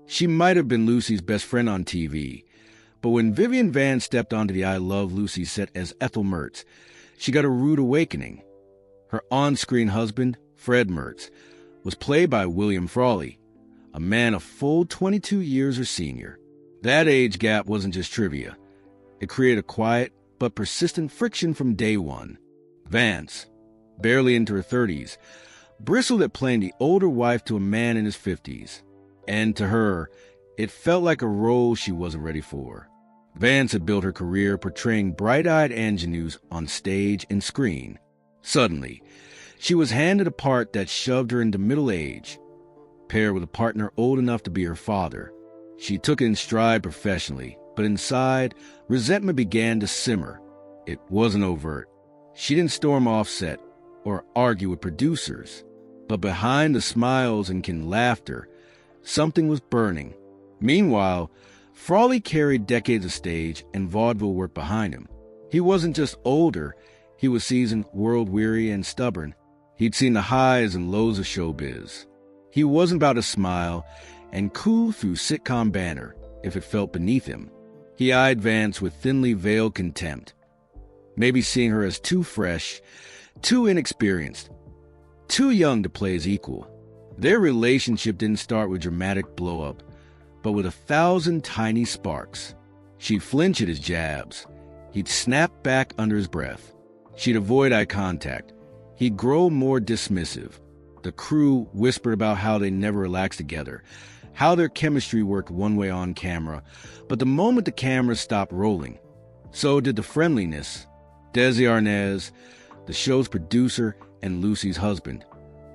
She might have been Lucy's best friend on TV, but when Vivian Vance stepped onto the I Love Lucy set as Ethel Mertz, she got a rude awakening. Her on-screen husband, Fred Mertz, was played by William Frawley, a man a full 22 years her senior. That age gap wasn't just trivia. It created a quiet but persistent friction from day one. Vance, barely into her 30s, bristled at playing the older wife to a man in his 50s. And to her, it felt like a role she wasn't ready for. Vance had built her career portraying bright-eyed ingenues on stage and screen. Suddenly, she was handed a part that shoved her into middle age, paired with a partner old enough to be her father. She took it in stride professionally, but inside, resentment began to simmer. It wasn't overt. She didn't storm off set or argue with producers, but behind the smiles and canned laughter, something was burning. Meanwhile, Frawley carried decades of stage and vaudeville work behind him. He wasn't just older, he was seasoned, world-weary, and stubborn. He'd seen the highs and lows of showbiz. He wasn't about to smile and cool through sitcom banter if it felt beneath him. He eyed Vance with thinly veiled contempt, maybe seeing her as too fresh, too inexperienced, too young to play as equal. Their relationship didn't start with dramatic blow-up, but with 1,000 tiny sparks. She'd flinch at his jabs. He'd snap back under his breath. She'd avoid eye contact. He'd grow more dismissive. The crew whispered about how they never relaxed together, how their chemistry worked one way on camera, but the moment the camera stopped rolling, so did the friendliness. Desi Arnaz, the show's producer and Lucy's husband,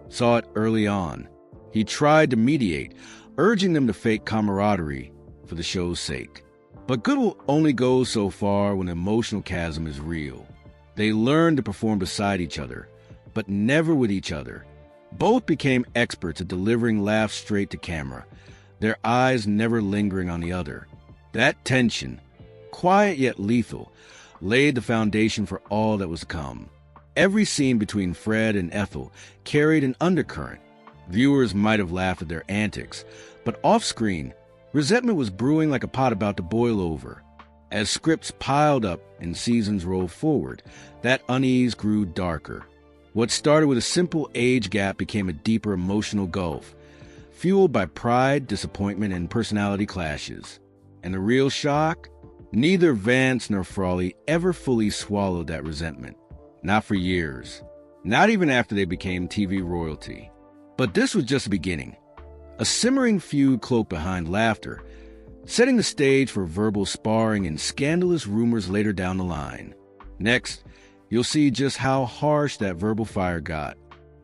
saw it early on. He tried to mediate, urging them to fake camaraderie for the show's sake. But good will only go so far when the emotional chasm is real. They learned to perform beside each other, but never with each other. Both became experts at delivering laughs straight to camera, their eyes never lingering on the other. That tension, quiet yet lethal, laid the foundation for all that was to come. Every scene between Fred and Ethel carried an undercurrent. Viewers might have laughed at their antics, but off-screen, resentment was brewing like a pot about to boil over. As scripts piled up and seasons rolled forward, that unease grew darker. What started with a simple age gap became a deeper emotional gulf, fueled by pride, disappointment, and personality clashes. And the real shock? Neither Vance nor Frawley ever fully swallowed that resentment. Not for years. Not even after they became TV royalty. But this was just the beginning. A simmering feud cloaked behind laughter, setting the stage for verbal sparring and scandalous rumors later down the line. Next, you'll see just how harsh that verbal fire got.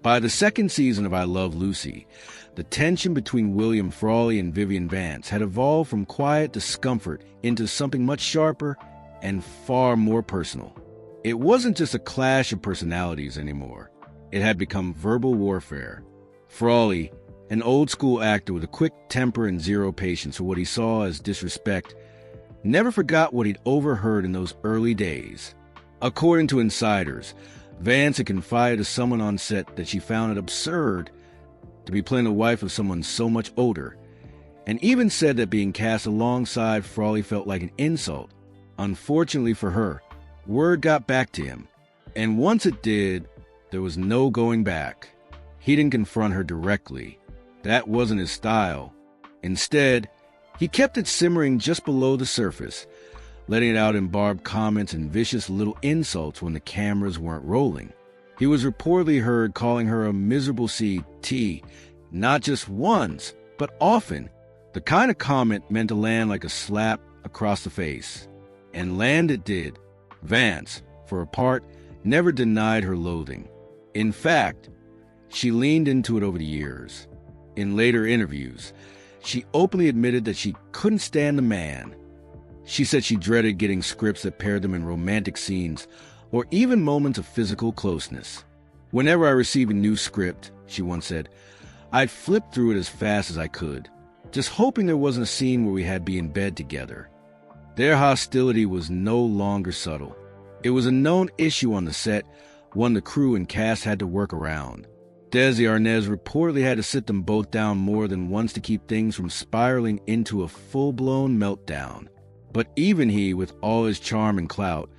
By the second season of I Love Lucy, the tension between William Frawley and Vivian Vance had evolved from quiet discomfort into something much sharper and far more personal. It wasn't just a clash of personalities anymore. It had become verbal warfare. Frawley, an old-school actor with a quick temper and zero patience for what he saw as disrespect, never forgot what he'd overheard in those early days. According to insiders, Vance had confided to someone on set that she found it absurd to be playing the wife of someone so much older, and even said that being cast alongside Frawley felt like an insult. Unfortunately for her, word got back to him, and once it did, there was no going back. He didn't confront her directly. That wasn't his style. Instead, he kept it simmering just below the surface, letting it out in barbed comments and vicious little insults when the cameras weren't rolling. He was reportedly heard calling her a miserable CT, not just once, but often. The kind of comment meant to land like a slap across the face. And land it did. Vance, for her part, never denied her loathing. In fact, she leaned into it over the years. In later interviews, she openly admitted that she couldn't stand the man. She said she dreaded getting scripts that paired them in romantic scenes or even moments of physical closeness. Whenever I received a new script, she once said, I'd flip through it as fast as I could, just hoping there wasn't a scene where we had to be in bed together. Their hostility was no longer subtle. It was a known issue on the set, one the crew and cast had to work around. Desi Arnaz reportedly had to sit them both down more than once to keep things from spiraling into a full-blown meltdown. But even he, with all his charm and clout,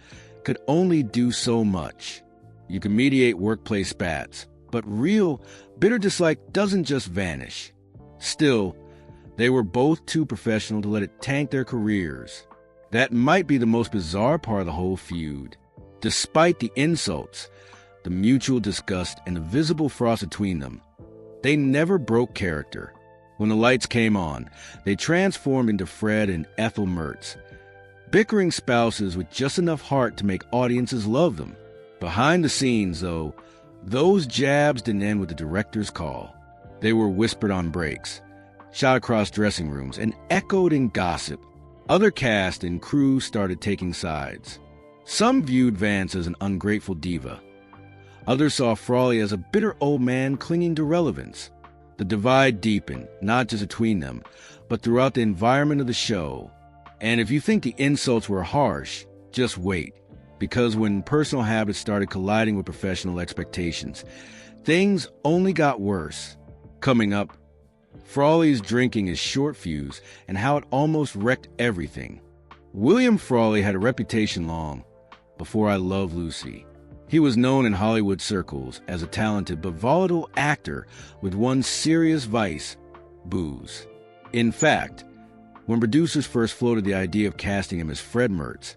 could only do so much. You can mediate workplace spats, but real, bitter dislike doesn't just vanish. Still, they were both too professional to let it tank their careers. That might be the most bizarre part of the whole feud. Despite the insults, the mutual disgust, and the visible frost between them, they never broke character. When the lights came on, they transformed into Fred and Ethel Mertz, bickering spouses with just enough heart to make audiences love them. Behind the scenes, though, those jabs didn't end with the director's call. They were whispered on breaks, shot across dressing rooms, and echoed in gossip. Other cast and crew started taking sides. Some viewed Vance as an ungrateful diva. Others saw Frawley as a bitter old man clinging to relevance. The divide deepened, not just between them, but throughout the environment of the show. And if you think the insults were harsh, just wait. Because when personal habits started colliding with professional expectations, things only got worse. Coming up, Frawley's drinking is short fuse and how it almost wrecked everything. William Frawley had a reputation long before I Love Lucy. He was known in Hollywood circles as a talented but volatile actor with one serious vice: booze. In fact, when producers first floated the idea of casting him as Fred Mertz,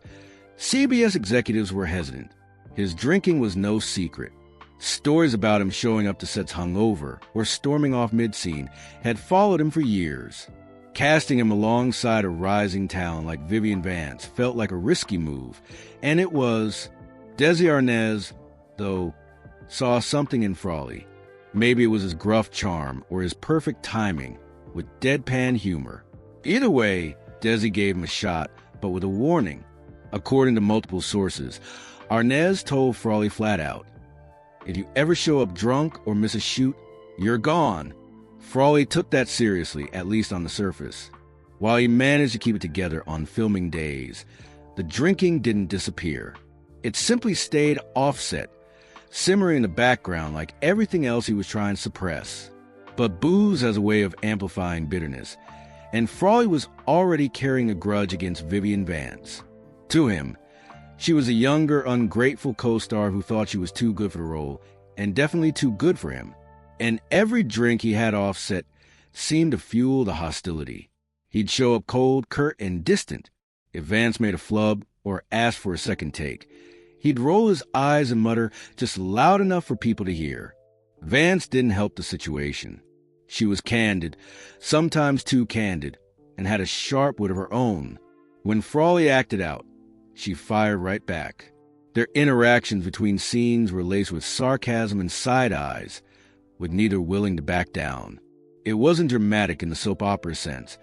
CBS executives were hesitant. His drinking was no secret. Stories about him showing up to sets hungover or storming off mid-scene had followed him for years. Casting him alongside a rising talent like Vivian Vance felt like a risky move, and it was. Desi Arnaz, though, saw something in Frawley. Maybe it was his gruff charm or his perfect timing with deadpan humor. Either way, Desi gave him a shot, but with a warning. According to multiple sources, Arnaz told Frawley flat out, "If you ever show up drunk or miss a shoot, you're gone." Frawley took that seriously, at least on the surface. While he managed to keep it together on filming days, the drinking didn't disappear. It simply stayed offset, simmering in the background like everything else he was trying to suppress. But booze has a way of amplifying bitterness, and Frawley was already carrying a grudge against Vivian Vance. To him, she was a younger, ungrateful co-star who thought she was too good for the role, and definitely too good for him. And every drink he had offset seemed to fuel the hostility. He'd show up cold, curt, and distant. If Vance made a flub or asked for a second take, he'd roll his eyes and mutter just loud enough for people to hear. Vance didn't help the situation. She was candid, sometimes too candid, and had a sharp wit of her own. When Frawley acted out, she fired right back. Their interactions between scenes were laced with sarcasm and side eyes, with neither willing to back down. It wasn't dramatic in the soap opera sense,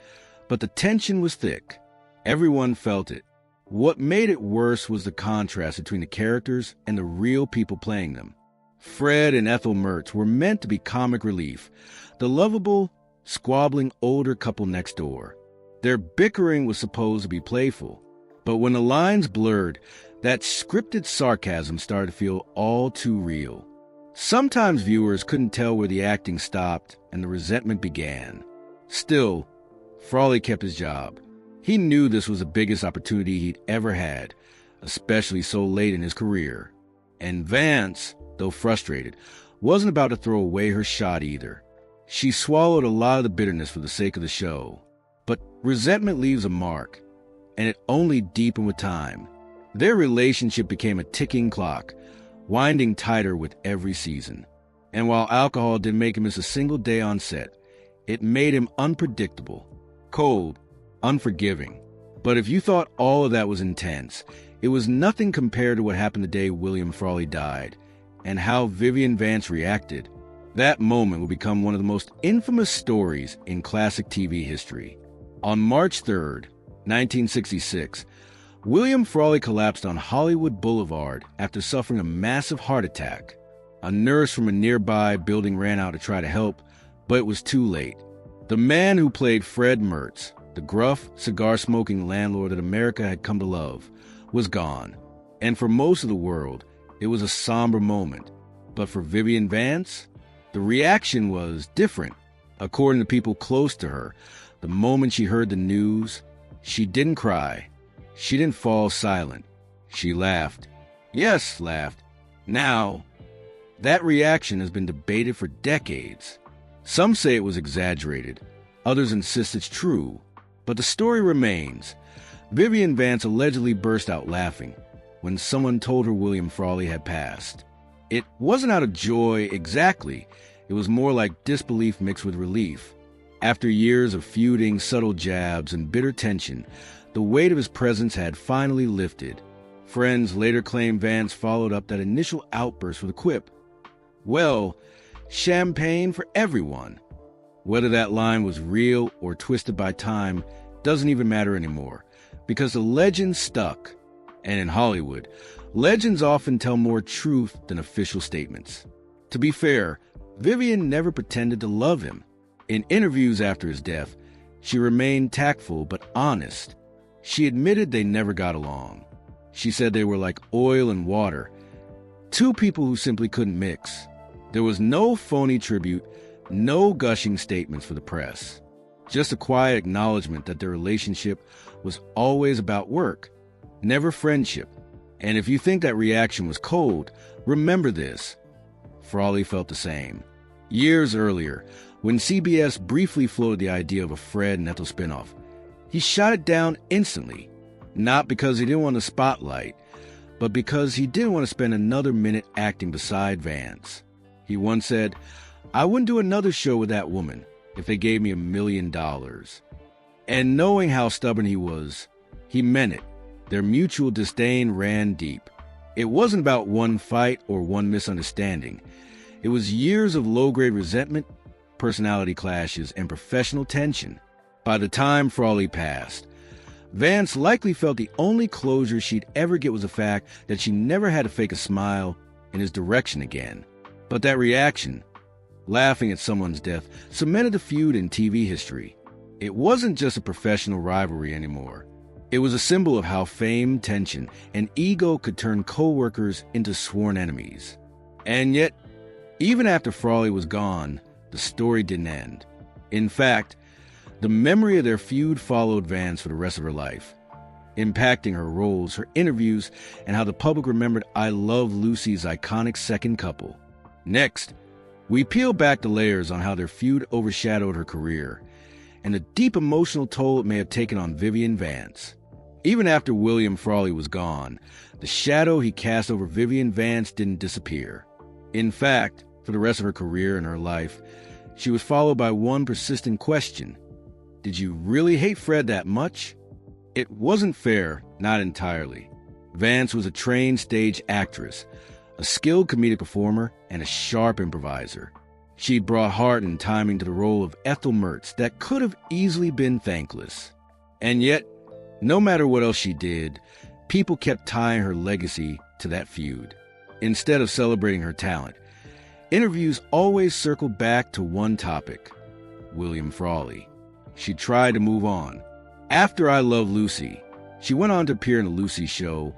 but the tension was thick. Everyone felt it. What made it worse was the contrast between the characters and the real people playing them. Fred and Ethel Mertz were meant to be comic relief, the lovable, squabbling older couple next door. Their bickering was supposed to be playful, but when the lines blurred, that scripted sarcasm started to feel all too real. Sometimes viewers couldn't tell where the acting stopped and the resentment began. Still, Frawley kept his job. He knew this was the biggest opportunity he'd ever had, especially so late in his career. And Vance, though frustrated, wasn't about to throw away her shot either. She swallowed a lot of the bitterness for the sake of the show. But resentment leaves a mark, and it only deepened with time. Their relationship became a ticking clock, winding tighter with every season. And while alcohol didn't make him miss a single day on set, it made him unpredictable, cold, unforgiving. But if you thought all of that was intense, it was nothing compared to what happened the day William Frawley died, and how Vivian Vance reacted. That moment will become one of the most infamous stories in classic TV history. On March 3rd, 1966, William Frawley collapsed on Hollywood Boulevard after suffering a massive heart attack. A nurse from a nearby building ran out to try to help, but it was too late. The man who played Fred Mertz, the gruff, cigar-smoking landlord that America had come to love, was gone. And for most of the world, it was a somber moment. But for Vivian Vance, The reaction was different. According to people close to her, the moment she heard the news, she didn't cry. She didn't fall silent. She laughed. Yes, laughed. Now, that reaction has been debated for decades. Some say it was exaggerated. Others insist it's true. But the story remains. Vivian Vance allegedly burst out laughing when someone told her William Frawley had passed. It wasn't out of joy exactly. It was more like disbelief mixed with relief. After years of feuding, subtle jabs, and bitter tension, the weight of his presence had finally lifted. Friends later claimed Vance followed up that initial outburst with a quip. Well, champagne for everyone. Whether that line was real or twisted by time doesn't even matter anymore, because the legend stuck. And in Hollywood, legends often tell more truth than official statements. To be fair, Vivian never pretended to love him. In interviews after his death, she remained tactful but honest. She admitted they never got along. She said they were like oil and water, two people who simply couldn't mix. There was no phony tribute, no gushing statements for the press. Just a quiet acknowledgement that their relationship was always about work, never friendship. And if you think that reaction was cold, remember this. Frawley felt the same. Years earlier, when CBS briefly floated the idea of a Fred and Ethel spinoff, he shot it down instantly. Not because he didn't want the spotlight, but because he didn't want to spend another minute acting beside Vance. He once said, "I wouldn't do another show with that woman if they gave me $1 million. And knowing how stubborn he was, he meant it. Their mutual disdain ran deep. It wasn't about one fight or one misunderstanding. It was years of low-grade resentment, personality clashes, and professional tension. By the time Frawley passed, Vance likely felt the only closure she'd ever get was the fact that she never had to fake a smile in his direction again. But that reaction, laughing at someone's death, cemented the feud in TV history. It wasn't just a professional rivalry anymore. It was a symbol of how fame, tension, and ego could turn co-workers into sworn enemies. And yet, even after Frawley was gone, the story didn't end. In fact, the memory of their feud followed Vance for the rest of her life, impacting her roles, her interviews, and how the public remembered I Love Lucy's iconic second couple. Next, we peel back the layers on how their feud overshadowed her career, and the deep emotional toll it may have taken on Vivian Vance. Even after William Frawley was gone, the shadow he cast over Vivian Vance didn't disappear. In fact, for the rest of her career and her life, she was followed by one persistent question. Did you really hate Fred that much? It wasn't fair, not entirely. Vance was a trained stage actress, a skilled comedic performer, and a sharp improviser. She'd brought heart and timing to the role of Ethel Mertz that could have easily been thankless. And yet, no matter what else she did, people kept tying her legacy to that feud. Instead of celebrating her talent, interviews always circled back to one topic: William Frawley. She tried to move on. After I Love Lucy, she went on to appear in The Lucy Show,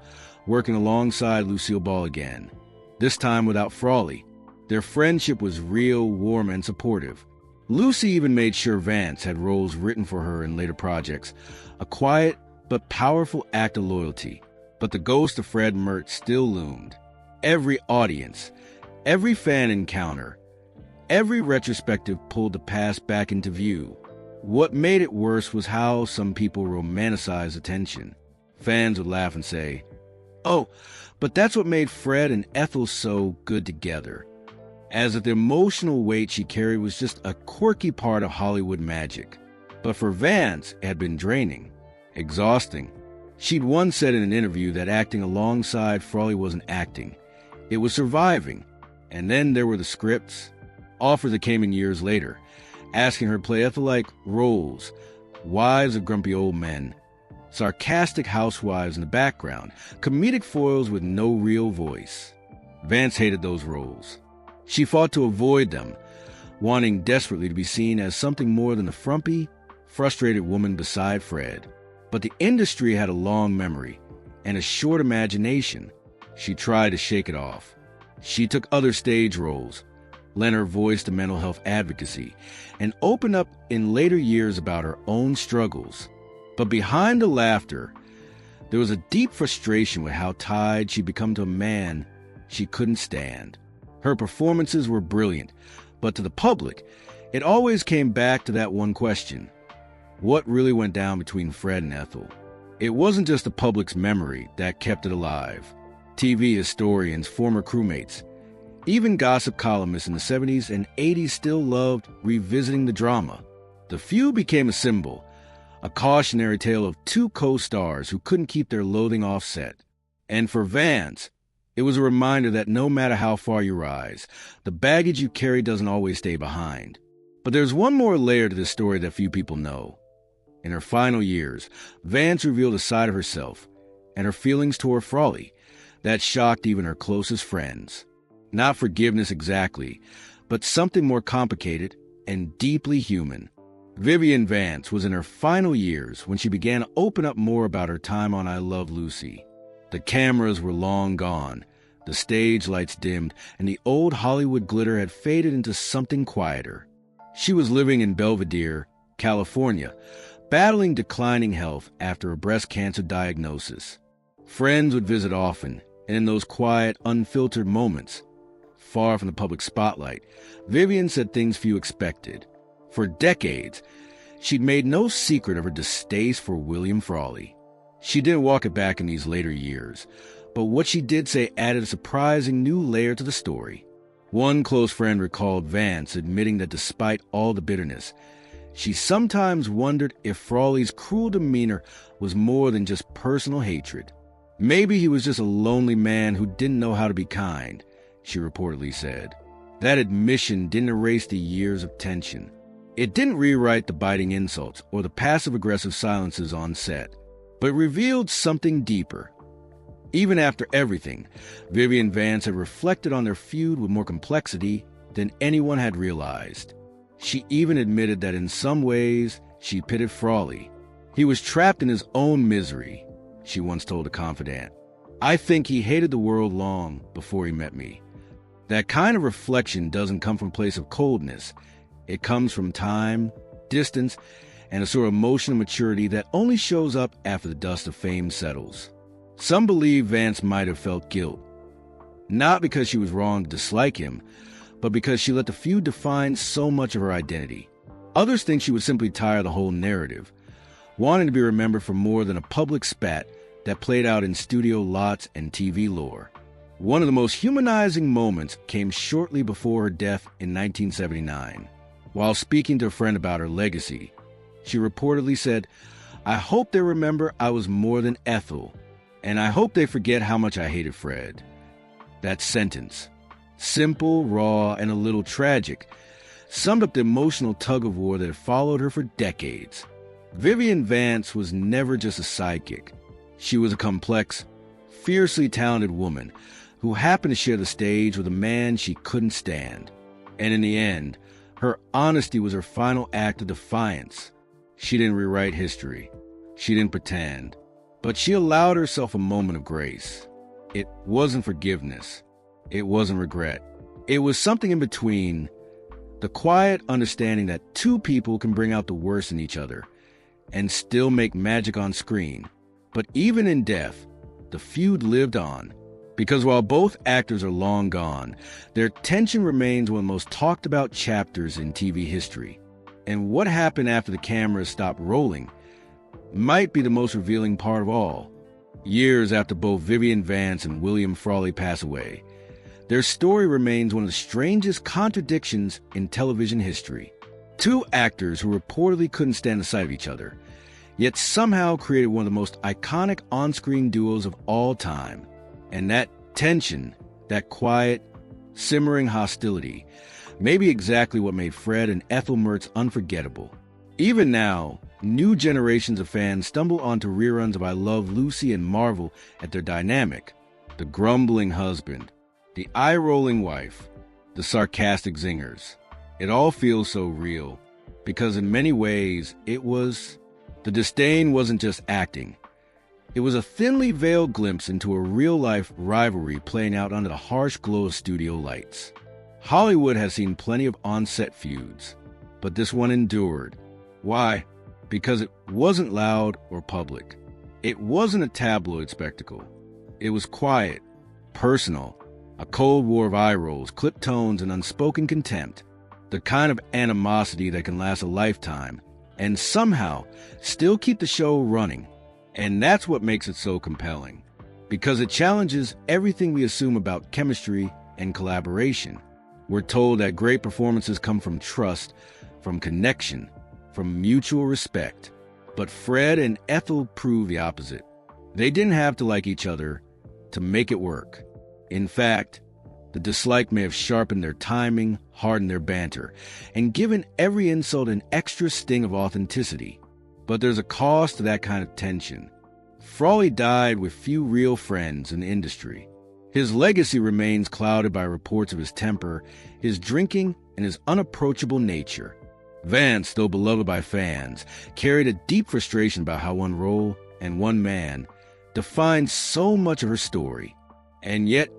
working alongside Lucille Ball again, this time without Frawley. Their friendship was real, warm, and supportive. Lucy even made sure Vance had roles written for her in later projects, a quiet but powerful act of loyalty. But the ghost of Fred Mertz still loomed. Every audience, every fan encounter, every retrospective pulled the past back into view. What made it worse was how some people romanticized the tension. Fans would laugh and say, "Oh, but that's what made Fred and Ethel so good together." As if the emotional weight she carried was just a quirky part of Hollywood magic. But for Vance, it had been draining, exhausting. She'd once said in an interview that acting alongside Frawley wasn't acting. It was surviving. And then there were the scripts, offers that came in years later, asking her to play Ethel-like roles, wives of grumpy old men, sarcastic housewives in the background, comedic foils with no real voice. Vance hated those roles. She fought to avoid them, wanting desperately to be seen as something more than a frumpy, frustrated woman beside Fred. But the industry had a long memory and a short imagination. She tried to shake it off. She took other stage roles, lent her voice to mental health advocacy, and opened up in later years about her own struggles. But behind the laughter, there was a deep frustration with how tied she'd become to a man she couldn't stand. Her performances were brilliant, but to the public, it always came back to that one question: what really went down between Fred and Ethel? It wasn't just the public's memory that kept it alive. TV historians, former crewmates, even gossip columnists in the 70s and 80s still loved revisiting the drama. The Feud became a symbol, a cautionary tale of two co-stars who couldn't keep their loathing off set. And for Vance, it was a reminder that no matter how far you rise, the baggage you carry doesn't always stay behind. But there's one more layer to this story that few people know. In her final years, Vance revealed a side of herself and her feelings toward Frawley that shocked even her closest friends. Not forgiveness exactly, but something more complicated and deeply human. Vivian Vance was in her final years when she began to open up more about her time on I Love Lucy. The cameras were long gone, the stage lights dimmed, and the old Hollywood glitter had faded into something quieter. She was living in Belvedere, California, battling declining health after a breast cancer diagnosis. Friends would visit often, and in those quiet, unfiltered moments, far from the public spotlight, Vivian said things few expected. For decades, she'd made no secret of her distaste for William Frawley. She didn't walk it back in these later years, but what she did say added a surprising new layer to the story. One close friend recalled Vance admitting that despite all the bitterness, she sometimes wondered if Frawley's cruel demeanor was more than just personal hatred. Maybe he was just a lonely man who didn't know how to be kind, she reportedly said. That admission didn't erase the years of tension. It didn't rewrite the biting insults or the passive-aggressive silences on set, but revealed something deeper. Even after everything, Vivian Vance had reflected on their feud with more complexity than anyone had realized. She even admitted that in some ways she pitied Frawley. He was trapped in his own misery, she once told a confidant. I think he hated the world long before he met me. That kind of reflection doesn't come from a place of coldness. It comes from time, distance, and a sort of emotional maturity that only shows up after the dust of fame settles. Some believe Vance might have felt guilt, not because she was wrong to dislike him, but because she let the feud define so much of her identity. Others think she was simply tired of the whole narrative, wanting to be remembered for more than a public spat that played out in studio lots and TV lore. One of the most humanizing moments came shortly before her death in 1979. While speaking to a friend about her legacy, she reportedly said, "I hope they remember I was more than Ethel, and I hope they forget how much I hated Fred." That sentence, simple, raw, and a little tragic, summed up the emotional tug-of-war that had followed her for decades. Vivian Vance was never just a sidekick. She was a complex, fiercely talented woman who happened to share the stage with a man she couldn't stand. And in the end, her honesty was her final act of defiance. She didn't rewrite history. She didn't pretend. But she allowed herself a moment of grace. It wasn't forgiveness. It wasn't regret. It was something in between. The quiet understanding that two people can bring out the worst in each other and still make magic on screen. But even in death, the feud lived on. Because while both actors are long gone, their tension remains one of the most talked about chapters in TV history. And what happened after the cameras stopped rolling might be the most revealing part of all. Years after both Vivian Vance and William Frawley pass away, their story remains one of the strangest contradictions in television history. Two actors who reportedly couldn't stand the sight of each other, yet somehow created one of the most iconic on-screen duos of all time. And that tension, that quiet, simmering hostility, may be exactly what made Fred and Ethel Mertz unforgettable. Even now, new generations of fans stumble onto reruns of I Love Lucy and marvel at their dynamic. The grumbling husband, the eye-rolling wife, the sarcastic zingers. It all feels so real, because in many ways, the disdain wasn't just acting. It was a thinly veiled glimpse into a real-life rivalry playing out under the harsh glow of studio lights. Hollywood has seen plenty of on-set feuds, but this one endured. Why? Because it wasn't loud or public. It wasn't a tabloid spectacle. It was quiet, personal, a cold war of eye rolls, clipped tones, and unspoken contempt. The kind of animosity that can last a lifetime and somehow still keep the show running. And that's what makes it so compelling, because it challenges everything we assume about chemistry and collaboration. We're told that great performances come from trust, from connection, from mutual respect. But Fred and Ethel prove the opposite. They didn't have to like each other to make it work. In fact, the dislike may have sharpened their timing, hardened their banter, and given every insult an extra sting of authenticity. But there's a cost to that kind of tension. Frawley died with few real friends in the industry. His legacy remains clouded by reports of his temper, his drinking, and his unapproachable nature. Vance, though beloved by fans, carried a deep frustration about how one role and one man defined so much of her story. And yet,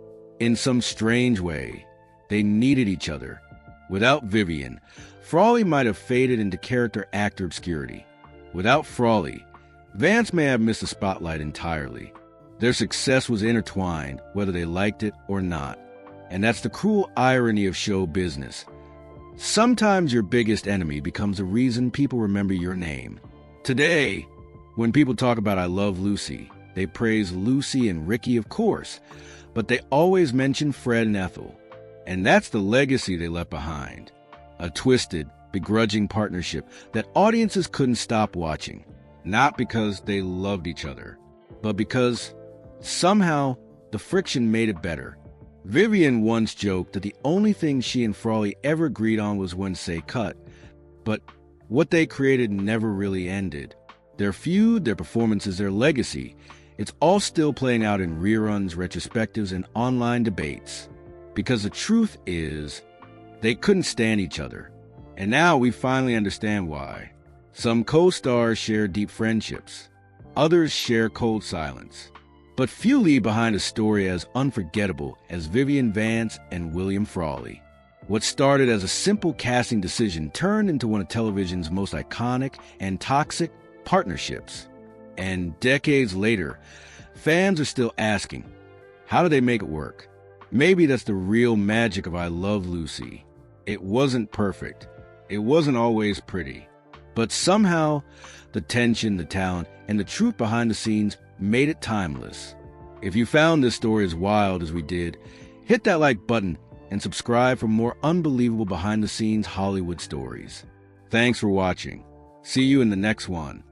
in some strange way, they needed each other. Without Vivian, Frawley might have faded into character actor obscurity. Without Frawley, Vance may have missed the spotlight entirely. Their success was intertwined, whether they liked it or not. And that's the cruel irony of show business. Sometimes your biggest enemy becomes the reason people remember your name. Today, when people talk about I Love Lucy, they praise Lucy and Ricky, of course, but they always mention Fred and Ethel. And that's the legacy they left behind. A twisted, begrudging partnership that audiences couldn't stop watching. Not because they loved each other, but because somehow the friction made it better. Vivian once joked that the only thing she and Frawley ever agreed on was when say cut, but what they created never really ended. Their feud, their performances, their legacy, it's all still playing out in reruns, retrospectives, and online debates. Because the truth is, they couldn't stand each other. And now we finally understand why. Some co-stars share deep friendships. Others share cold silence. But few leave behind a story as unforgettable as Vivian Vance and William Frawley. What started as a simple casting decision turned into one of television's most iconic and toxic partnerships. And decades later, fans are still asking, how did they make it work? Maybe that's the real magic of I Love Lucy. It wasn't perfect. It wasn't always pretty. But somehow, the tension, the talent, and the truth behind the scenes made it timeless. If you found this story as wild as we did, hit that like button and subscribe for more unbelievable behind-the-scenes Hollywood stories. Thanks for watching. See you in the next one.